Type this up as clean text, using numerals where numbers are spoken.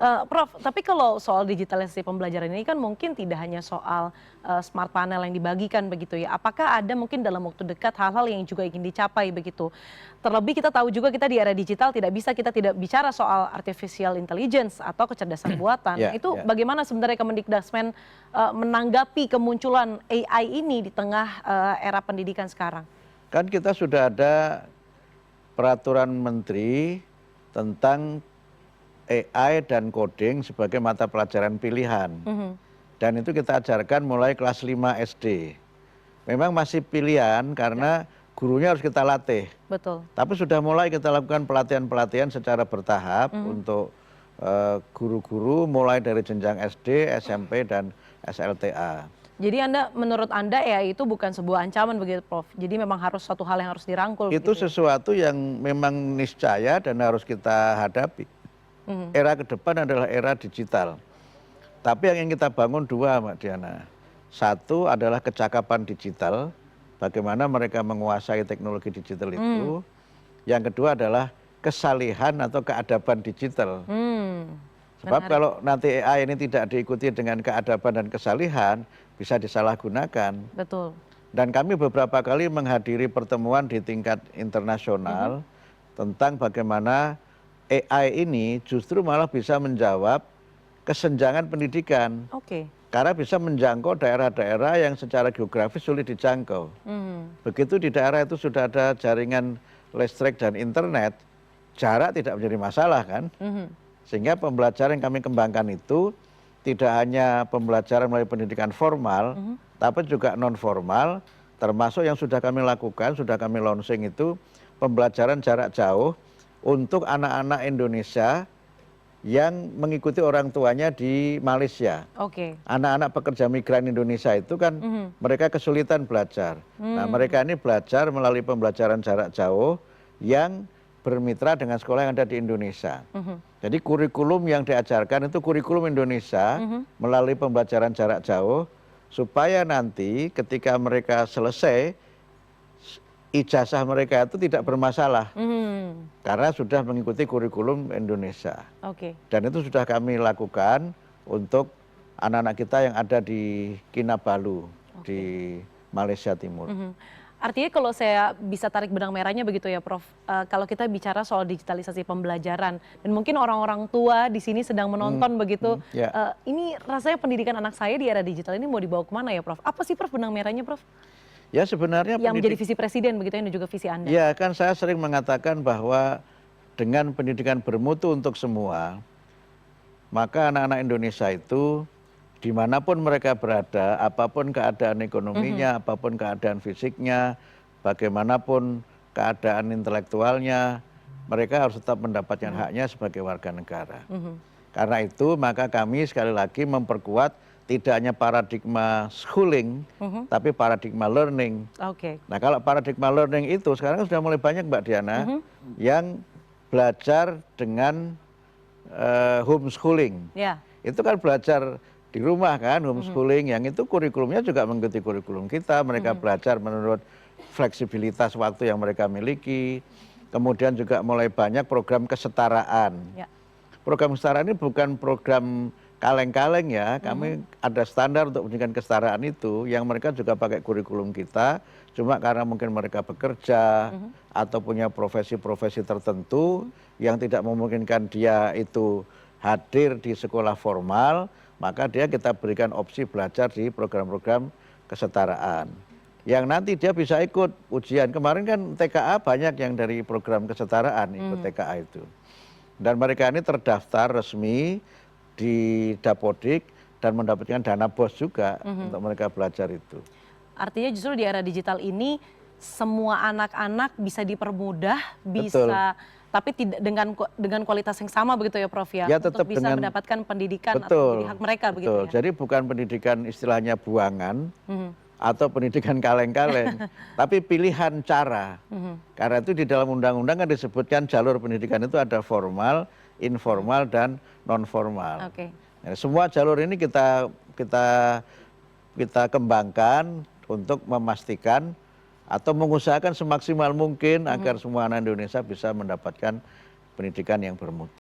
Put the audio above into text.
Prof, tapi kalau soal digitalisasi pembelajaran ini kan mungkin tidak hanya soal smart panel yang dibagikan begitu ya. Apakah ada mungkin dalam waktu dekat hal-hal yang juga ingin dicapai begitu? Terlebih kita tahu juga kita di era digital kita tidak bicara soal artificial intelligence atau kecerdasan buatan. Ya, Itu ya. bagaimana sebenarnya Kemendikbudrismen menanggapi kemunculan AI ini di tengah era pendidikan sekarang? Kan kita sudah ada peraturan menteri tentang AI dan coding sebagai mata pelajaran pilihan. Dan itu kita ajarkan mulai kelas 5 SD. Memang masih pilihan karena gurunya harus kita latih. Betul. Tapi sudah mulai kita lakukan pelatihan-pelatihan secara bertahap untuk guru-guru mulai dari jenjang SD, SMP, dan SLTA. Jadi menurut Anda AI itu bukan sebuah ancaman begitu Prof. Jadi memang harus suatu hal yang harus dirangkul. Itu begitu ya? sesuatu yang memang niscaya dan harus kita hadapi. Era ke depan adalah era digital. Tapi yang ingin kita bangun dua, Mbak Diana. Satu adalah kecakapan digital, bagaimana mereka menguasai teknologi digital itu. Yang kedua adalah kesalihan atau keadaban digital. Sebab kalau nanti AI ini tidak diikuti dengan keadaban dan kesalihan, bisa disalahgunakan. Betul. Dan kami beberapa kali menghadiri pertemuan di tingkat internasional tentang bagaimana AI ini justru malah bisa menjawab kesenjangan pendidikan. Oke. Karena bisa menjangkau daerah-daerah yang secara geografis sulit dijangkau. Begitu di daerah itu sudah ada jaringan listrik dan internet, jarak tidak menjadi masalah kan. Sehingga pembelajaran yang kami kembangkan itu tidak hanya pembelajaran melalui pendidikan formal, tapi juga non formal, termasuk yang sudah kami lakukan, sudah kami launching itu pembelajaran jarak jauh untuk anak-anak Indonesia yang mengikuti orang tuanya di Malaysia. Oke. Anak-anak pekerja migran Indonesia itu kan mereka kesulitan belajar. Nah, mereka ini belajar melalui pembelajaran jarak jauh yang bermitra dengan sekolah yang ada di Indonesia. Jadi kurikulum yang diajarkan itu kurikulum Indonesia melalui pembelajaran jarak jauh, supaya nanti ketika mereka selesai, ijazah mereka itu tidak bermasalah. Karena sudah mengikuti kurikulum Indonesia. Oke. Dan itu sudah kami lakukan untuk anak-anak kita yang ada di Kinabalu, di Malaysia Timur. Artinya kalau saya bisa tarik benang merahnya begitu ya Prof, kalau kita bicara soal digitalisasi pembelajaran, dan mungkin orang-orang tua di sini sedang menonton begitu, ini rasanya pendidikan anak saya di era digital ini mau dibawa kemana ya Prof? Apa sih Prof benang merahnya Prof? Ya sebenarnya yang menjadi visi presiden begitu dan juga visi Anda. Ya kan saya sering mengatakan bahwa dengan pendidikan bermutu untuk semua, maka anak-anak Indonesia itu dimanapun mereka berada, apapun keadaan ekonominya, apapun keadaan fisiknya, bagaimanapun keadaan intelektualnya, mereka harus tetap mendapatkan haknya sebagai warga negara. Karena itu maka kami sekali lagi memperkuat tidak hanya paradigma schooling, tapi paradigma learning. Nah kalau paradigma learning itu sekarang sudah mulai banyak Mbak Diana yang belajar dengan homeschooling. Itu kan belajar di rumah kan, homeschooling, yang itu kurikulumnya juga mengikuti kurikulum kita. Mereka belajar menurut fleksibilitas waktu yang mereka miliki. Kemudian juga mulai banyak program kesetaraan. Program kesetaraan ini bukan program kaleng-kaleng ya, kami ada standar untuk pendidikan kesetaraan itu, yang mereka juga pakai kurikulum kita, cuma karena mungkin mereka bekerja atau punya profesi-profesi tertentu yang tidak memungkinkan dia itu hadir di sekolah formal, maka kita berikan opsi belajar di program-program kesetaraan. Yang nanti dia bisa ikut ujian. Kemarin kan TKA banyak yang dari program kesetaraan ikut TKA itu. Dan mereka ini terdaftar resmi di Dapodik dan mendapatkan dana BOS juga untuk mereka belajar itu. Artinya justru di era digital ini semua anak-anak bisa dipermudah, bisa tapi tidak dengan kualitas yang sama begitu ya Prof ya, tetap untuk bisa mendapatkan pendidikan atau menjadi hak mereka begitu ya. Jadi bukan pendidikan istilahnya buangan atau pendidikan kaleng-kaleng, tapi pilihan cara. Karena itu di dalam undang-undang kan disebutkan jalur pendidikan itu ada formal, informal, dan non formal. Nah, semua jalur ini kita kembangkan untuk memastikan atau mengusahakan semaksimal mungkin agar semua anak Indonesia bisa mendapatkan pendidikan yang bermutu.